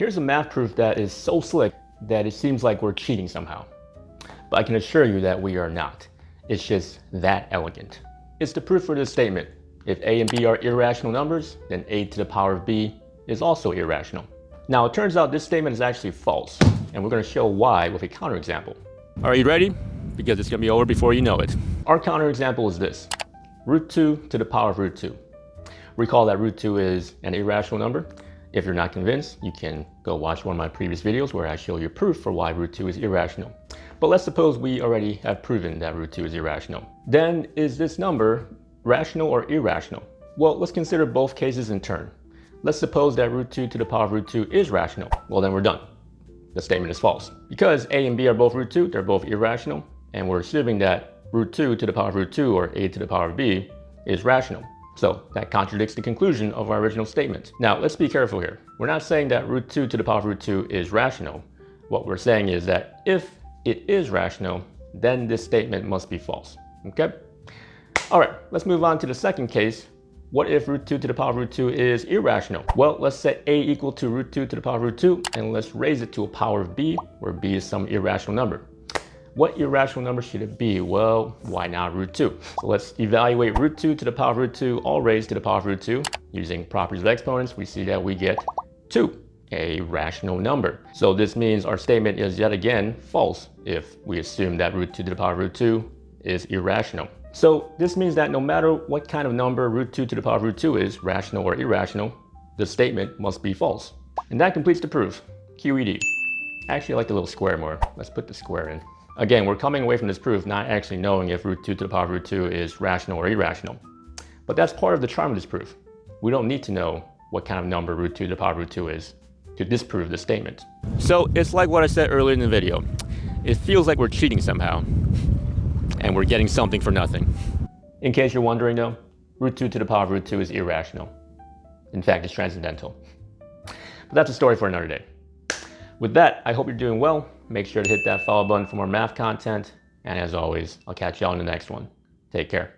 Here's a math proof that is so slick that it seems like we're cheating somehow. But I can assure you that we are not. It's just that elegant. It's the proof for this statement. If a and b are irrational numbers, then a to the power of b is also irrational. Now it turns out this statement is actually false, and we're going to show why with a counterexample. Are you ready? Because it's going to be over before you know it. Our counterexample is this. Root 2 to the power of root 2. Recall that root 2 is an irrational number. If you're not convinced, you can go watch one of my previous videos where I show you proof for why root 2 is irrational. But let's suppose we already have proven that root 2 is irrational. Then is this number rational or irrational? Well, let's consider both cases in turn. Let's suppose that root 2 to the power of root 2 is rational. Well, then we're done. The statement is false. Because a and b are both root 2, they're both irrational, and we're assuming that root 2 to the power of root 2, or a to the power of b, is rational. So that contradicts the conclusion of our original statement. Now, let's be careful here. We're not saying that root 2 to the power of root 2 is rational. What we're saying is that if it is rational, then this statement must be false, okay? All right, let's move on to the second case. What if root 2 to the power of root 2 is irrational? Well, let's set a equal to root 2 to the power of root 2, and let's raise it to a power of b, where b is some irrational number. What irrational number should it be? Well, why not root 2? So let's evaluate root 2 to the power of root 2, all raised to the power of root 2. Using properties of exponents, we see that we get 2, a rational number. So this means our statement is yet again false if we assume that root 2 to the power of root 2 is irrational. So this means that no matter what kind of number root 2 to the power of root 2 is, rational or irrational, the statement must be false. And that completes the proof. QED. Actually, I like the little square more. Let's put the square in. Again, we're coming away from this proof not actually knowing if root 2 to the power of root 2 is rational or irrational. But that's part of the charm of this proof. We don't need to know what kind of number root 2 to the power of root 2 is to disprove this statement. So it's like what I said earlier in the video. It feels like we're cheating somehow, and we're getting something for nothing. In case you're wondering though, root 2 to the power of root 2 is irrational. In fact, it's transcendental. But that's a story for another day. With that, I hope you're doing well. Make sure to hit that follow button for more math content. And as always, I'll catch y'all in the next one. Take care.